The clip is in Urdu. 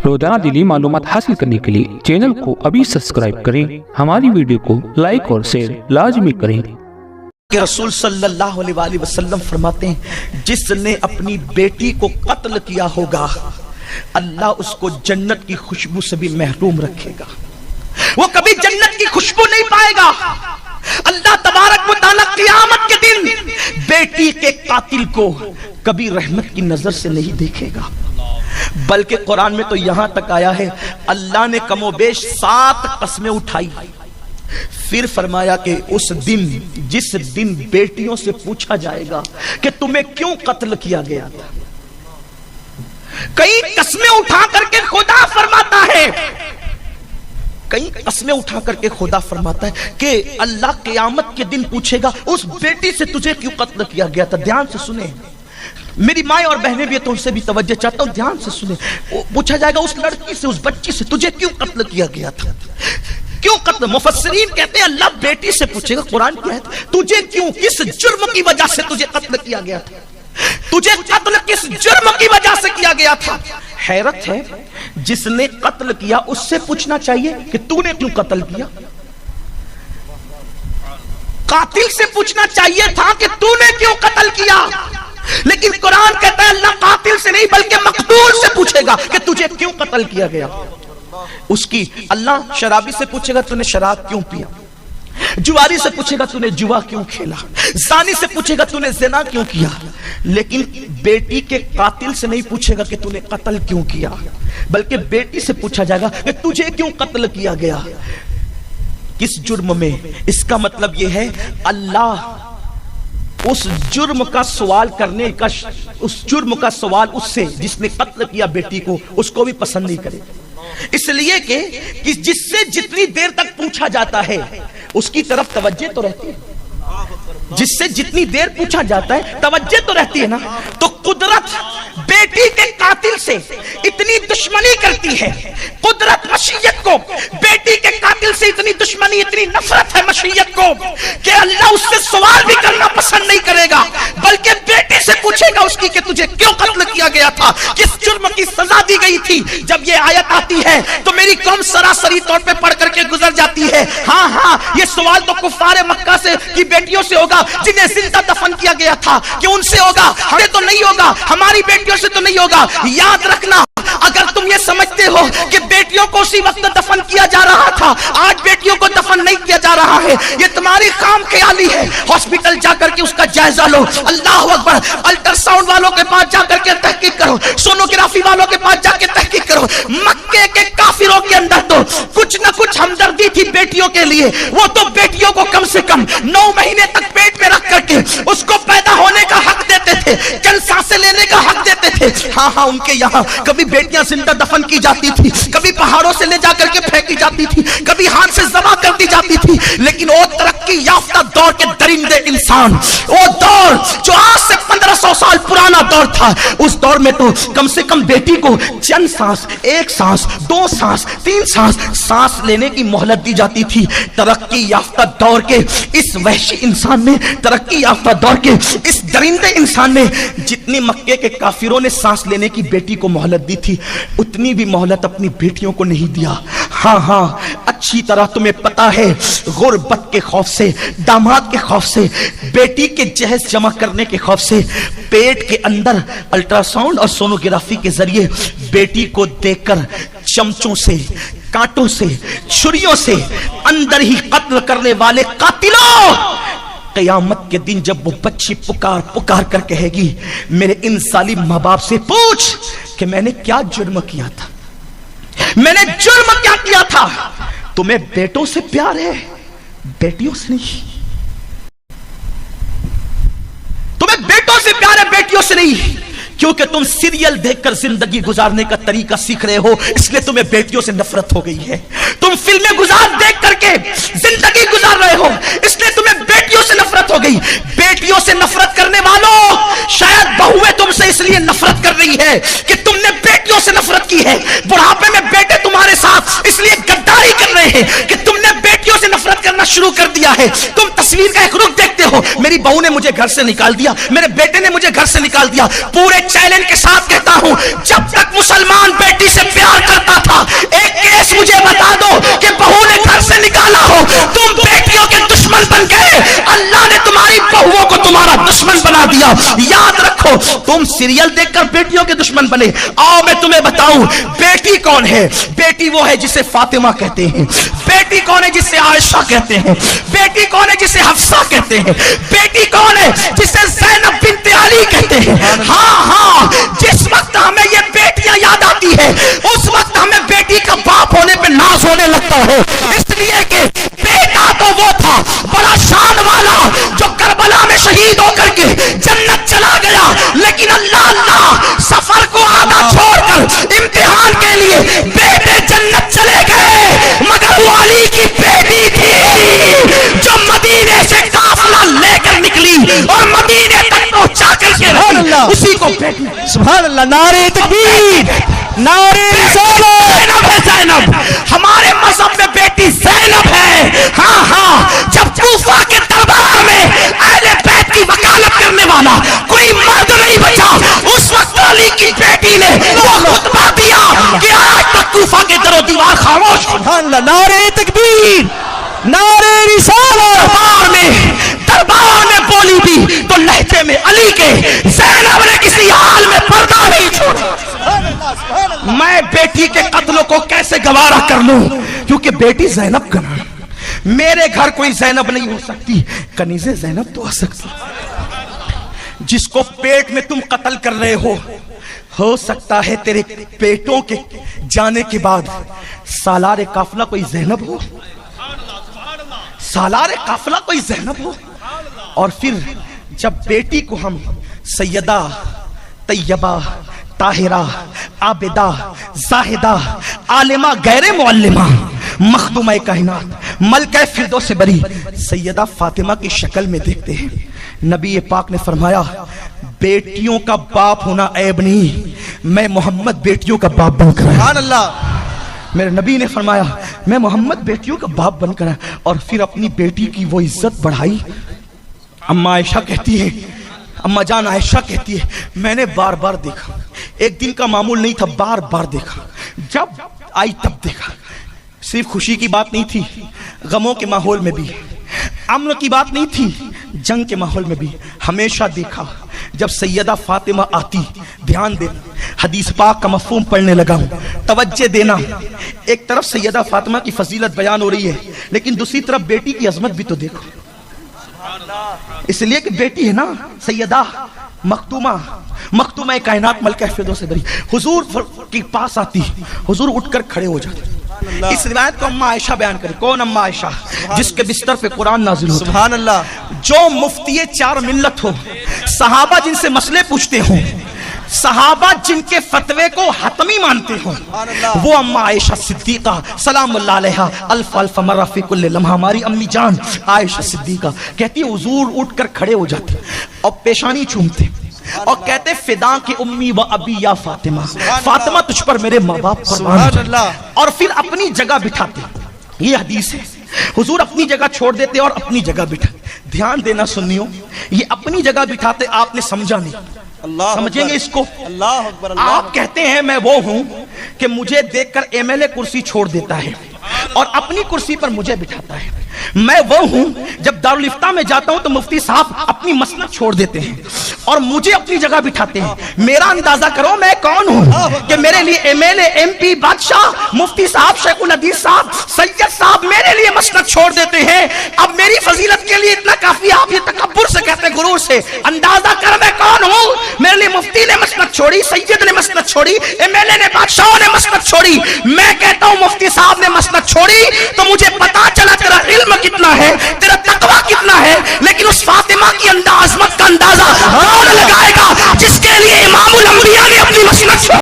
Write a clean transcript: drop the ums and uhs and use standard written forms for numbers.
روزانہ دینی معلومات حاصل کرنے کے لیے چینل کو ابھی سبسکرائب کریں، ہماری ویڈیو کو لائک اور شیئر لازمی کریں۔ کہ رسول صلی اللہ علیہ وآلہ وسلم فرماتے ہیں جس نے اپنی بیٹی کو قتل کیا ہوگا اللہ اس کو جنت کی خوشبو سے بھی محروم رکھے گا، وہ کبھی جنت کی خوشبو نہیں پائے گا۔ اللہ تبارک و تعالی قیامت کے دن بیٹی کے قاتل کو کبھی رحمت کی نظر سے نہیں دیکھے گا، بلکہ قرآن میں تو یہاں تک آیا ہے اللہ نے کم و بیش 7 قسمیں اٹھائی، پھر فرمایا کہ اس دن جس دن بیٹیوں سے پوچھا جائے گا کہ تمہیں کیوں قتل کیا گیا تھا، کئی قسمیں اٹھا کر کے خدا فرماتا ہے، کئی قسمیں اٹھا کر کے خدا فرماتا ہے کہ اللہ قیامت کے دن پوچھے گا اس بیٹی سے تجھے کیوں قتل کیا گیا تھا۔ دھیان سے سنیں میری مائیں اور بہنیں بھی، تو ان سے بھی توجہ چاہتا ہوں، دھیان سے سنیں۔ پوچھا جائے گا اس لڑکی سے، اس بچی سے تجھے کیوں قتل کیا گیا تھا، کیوں قتل؟ مفسرین کہتے ہیں اللہ بیٹی سے پوچھے گا، قرآن کیا ہے، تجھے کیوں، کس جرم کی وجہ سے تجھے قتل کیا گیا تھا، تجھے قتل کس جرم کی وجہ سے کیا گیا تھا۔ حیرت ہے جس نے قتل کیا اس سے پوچھنا چاہیے کہ تو نے کیوں قتل کیا، قاتل سے پوچھنا چاہیے تھا کہ تو نے کیوں قتل کیا، لیکن قرآن کہتا ہے اللہ قاتل سے نہیں بلکہ مقتول سے پوچھے گا کہ تجھے کیوں قتل کیا گیا۔ اس کی اللہ شرابی سے پوچھے گا تو نے شراب کیوں پیا، جواری سے پوچھے گا تو نے جوا کیوں کھیلا، زانی سے پوچھے گا تو نے زنا کیوں کیا، لیکن بیٹی کے قاتل سے نہیں پوچھے گا کہ تو نے قتل کیوں کیا، بلکہ بیٹی سے پوچھا جائے گا کہ تجھے کیوں قتل کیا گیا، کس جرم میں۔ اس کا مطلب یہ ہے اللہ اس جرم کا سوال کرنے کا، اس جرم کا سوال اس سے جس نے قتل کیا بیٹی کو، اس کو بھی پسند نہیں کرے، اس لیے کہ جس سے جتنی دیر تک پوچھا جاتا ہے اس کی طرف توجہ تو رہتی ہے، جس سے جتنی دیر پوچھا جاتا ہے توجہ تو رہتی ہے نا۔ تو قدرت بیٹی کے قاتل سے اتنی دشمنی کرتی ہے، قدرت مشیت کو بیٹی کے قاتل سے اتنی دشمنی، اتنی نفرت ہے مشیت کو کہ اللہ اس سے سوال بھی کرنا پسند نہیں کرے گا، بلکہ بیٹی سے پوچھے گا اس کی کہ تجھے کیوں قتل کیا گیا تھا، کس جرم کی سزا دی گئی تھی۔ جب یہ آیت آتی ہے تو میری قوم سراسری طور پہ پڑھ کر کے گزر جاتی ہے، ہاں ہاں یہ سوال تو کفار مکہ سے کی بیٹیوں سے ہوگا جنہیں زندہ دفن کیا گیا تھا، کہ ان سے ہوگا، ہمیں تو نہیں ہوگا، ہماری بیٹیوں سے تو نہیں ہوگا۔ یاد رکھنا اگر تم یہ سمجھتے ہو کہ بیٹیوں کو اسی وقت دفن کیا جا رہا تھا، آج بیٹیوں کو دفن نہیں کیا جا رہا ہے، یہ تمہاری خام خیالی ہے۔ ہاسپٹل جا کر کے اس کا جائزہ لو، اللہ اکبر، الٹرا ساؤنڈ والوں کے پاس جا کر کے تحقیق کرو، سونوگرافی والوں کے پاس جا کے تحقیق کرو۔ مکے کے کافروں کے اندر تو کچھ نہ کچھ ہمدردی تھی بیٹیوں کے لیے، وہ تو بیٹیوں کو کم سے کم 9 مہینے تک پیٹ میں رکھ کر کے اس کو پیدا ہونے کا حق دیتے تھے، چند سانسیں لینے کا حق دیتے تھے۔ ہاں ہاں ان کے یہاں کبھی بیٹیاں زندہ دفن کی جاتی تھی، کبھی پہاڑوں سے لے جا کر کے پھینکی جاتی تھی، کبھی ہاتھ سے ذبح کر دی جاتی تھی، لیکن وہ ترقی یافتہ دور کے درندے انسان، وہ دور جو آج سے 1500 سال پرانا دور تھا، اس دور میں تو کم سے کم بیٹی کو چند سانس، 1 سانس، 2 سانس، 3 سانس، سانس لینے کی مہلت دی جاتی تھی۔ ترقی یافتہ دور کے اس وحشی انسان میں، ترقی یافتہ دور کے اس درندے انسان میں جتنی مکے کے کافروں نے سانس لینے کی بیٹی کو مہلت دی تھی، اتنی بھی مہلت اپنی بیٹیوں کو نہیں دیا۔ ہاں ہاں اچھی طرح تمہیں پتا ہے، غربت کے خوف سے، داماد کے خوف سے، بیٹی کے جہیز جمع کرنے کے خوف سے، پیٹ کے اندر الٹرا ساؤنڈ اور سونوگرافی کے ذریعے بیٹی کو دیکھ کر چمچوں سے، کانٹوں سے، چھریوں سے اندر ہی قتل کرنے والے قاتلوں، قیامت کے دن جب وہ بچی پکار پکار کر کہے گی میرے ان ظالم ماں باپ سے پوچھ کہ میں نے کیا جرم کیا تھا، میں نے جرم کیا کیا تھا۔ تمہیں بیٹوں سے پیار ہے، بیٹیوں سے نہیں، تمہیں بیٹوں سے پیار ہے، بیٹیوں سے نہیں، کیونکہ تم سیریل دیکھ کر زندگی گزارنے کا طریقہ سیکھ رہے ہو، اس لیے تمہیں بیٹیوں سے نفرت ہو گئی ہے۔ تم فلمیں دیکھ کر کے زندگی گزار رہے ہو، اس لیے تمہیں بیٹیوں سے نفرت ہو گئی۔ بیٹیوں سے نفرت کرنے والوں، شاید بہویں تم سے اس لیے نفرت کر رہی ہے کہ تم نے بیٹیوں سے نفرت کی ہے۔ بڑھاپے میں بیٹے تمہارے ساتھ اس لیے گداری کر رہے ہیں کہ تم نے بیٹیوں سے نفرت کرنا شروع کر دیا ہے۔ تم تصویر کا ایک رخ دیکھتے ہو، میری بہو نے مجھے گھر سے نکال دیا، میرے بیٹے نے مجھے گھر سے نکال دیا۔ پورے چیلنج کے ساتھ کہتا ہوں، جب تک مسلمان بیٹی سے پیار کرتا اللہ یاد رکھو تم سیریل دیکھ کر بیٹیوں کے دشمن بنے. آؤ میں تمہیں بتاؤں بیٹی کون ہے. بیٹی وہ ہے جسے فاطمہ کہتے ہیں. بیٹی کون ہے جسے عائشہ کہتے ہیں. بیٹی کون ہے جسے حفصہ کہتے ہیں. بیٹی کون ہے جسے زینب بنت علی کہتے ہیں. ہاں جس وقت ہمیں یہ بیٹیاں یاد آتی ہے اس وقت ہمیں بیٹی کا باپ ہونے پہ ناز ہونے لگتا ہے. اس لیے کہ بیٹا تو وہ تھا بڑا شان والا جو کربلا میں شہید ہو کر کے جنت چلا گیا, لیکن اللہ سفر کو آدھا چھوڑ کر امتحان کے لیے بیٹے جنت چلے گئے, مگر وہ علی کی بیٹی تھی جو مدینے سے قافلہ لے کر نکلی اور مدینے تک پہنچا کر کے رہی, اسی کو بیٹی. سبحان اللہ, نعرہ تکبیر, نعرہ رسالت. زینب ہے زینب, ہمارے مذہب میں بیٹی زینب ہے. ہاں جب کوفہ کے دربار میں اہل بیت کی وکالت کرنے والا کوئی مرد نہیں بچا, اس وقت علی کی بیٹی نے وہ خطبہ دیا کہ آج تک کوفہ کے در و دیوار خاموش. سبحان اللہ, نعرہ تکبیر, نعرہ رسالت. دربار میں بولی بھی تو لہجے میں علی کے. زینب نے کسی حال میں پردہ نہیں چھوڑا. میں بیٹی کے قتل کو کیسے گوارا کر لوں, کیونکہ بیٹی زینب کا نام. میرے گھر کوئی زینب نہیں ہو سکتی, کنیزیں زینب تو ہو سکتی. جس کو پیٹ میں تم قتل کر رہے ہو سکتا ہے تیرے پیٹوں کے جانے کے بعد سالار قافلہ کوئی زینب ہو, سالار قافلہ کوئی زینب ہو. اور پھر جب بیٹی کو ہم سیدہ, طیبہ, طاہرہ, عابدہ, زاہدہ, عالمہ, غیر معلمہ, مخدومہ کائنات, ملکہ فردوس بری سیدہ فاطمہ کی شکل میں دیکھتے ہیں, نبی پاک نے فرمایا بیٹیوں کا باپ ہونا عیب نہیں, میں محمد بیٹیوں کا باپ بن کر آیا. سبحان اللہ. میرے نبی نے فرمایا میں محمد بیٹیوں کا باپ بن کر آیا, اور پھر اپنی بیٹی کی وہ عزت بڑھائی. اماں عائشہ کہتی ہے, اماں جان عائشہ کہتی ہے میں نے بار بار دیکھا, ایک دن کا معمول نہیں تھا, بار بار دیکھا. جب آئی تب دیکھا, صرف خوشی کی بات نہیں تھی, غموں کے ماحول میں بھی, امن کی بات نہیں تھی, جنگ کے ماحول میں بھی ہمیشہ دیکھا. جب سیدہ فاطمہ آتی, دھیان دینا, حدیث پاک کا مفہوم پڑھنے لگا ہوں, توجہ دینا. ایک طرف سیدہ فاطمہ کی فضیلت بیان ہو رہی ہے, لیکن دوسری طرف بیٹی کی عظمت بھی تو دیکھو. اس لیے کہ بیٹی ہے نا سیدہ مخدومہ کائنات ملکہ فردوس بری, حضور کے پاس آتی, حضور اٹھ کر کھڑے ہو جاتے. اس روایت کو اماں عائشہ بیان کریں. کون اماں عائشہ؟ جس کے بستر پہ قرآن نازل ہوتا. سبحان اللہ. جو مفتی چار ملت ہو, صحابہ جن سے مسئلے پوچھتے ہوں, صحابہ جن کے فتوے کو حتمی مانتے ہوں, وہ اماں عائشہ صدیقہ سلام اللہ علیہا الف الف مرہ فی کل لمحہ. ہماری امی جان عائشہ صدیقہ کہتی ہے حضور اٹھ کر کھڑے ہو جاتے اور پیشانی چومتے اور کہتے فدا کی امی و ابی یا فاطمہ, فاطمہ تجھ پر میرے ماں باپ قربان. اور پھر اپنی جگہ بٹھاتے. یہ حدیث ہے, حضور اپنی جگہ چھوڑ دیتے اور اپنی جگہ بٹھا. دھیان دینا سنیوں, یہ اپنی جگہ بٹھاتے آپ نے سمجھا نہیں, سمجھیں گے اس کو. اللہ اکبر. آپ کہتے ہیں میں وہ ہوں کہ مجھے دیکھ کر ایم ایل اے کرسی چھوڑ دیتا ہے اور اپنی کرسی پر مجھے بٹھاتا ہے. میں وہ ہوں جب دارالفتہ میں جاتا ہوں تو مفتی صاحب اپنی مسند چھوڑ دیتے ہیں اور مجھے اپنی جگہ بٹھاتے ہیں. میرا اندازہ کرو میں کون ہوں کہ میرے لیے M L A, M P, بادشاہ, مفتی صاحب, شیخ الحدیث صاحب, سید صاحب میرے لیے مسند چھوڑ دیتے ہیں. اب میری فضیلت کے لیے اتنا کافی, آپ یہ تکبر سے کہتے ہیں, غرور سے. اندازہ کر میں کون ہوں. میرے لیے مفتی نے مسند چھوڑی, سید نے مسند چھوڑی, ایم ایل اے نے, بادشاہوں نے مسند چھوڑی. میں کہتا ہوں مفتی صاحب نے مسند چھوڑی تو مجھے پتا چلا تیرا علم کتنا ہے, تیرا تقویٰ کتنا ہے, لیکن اس فاطمہ کی عظمت کا اندازہ کون لگائے گا جس کے لیے امام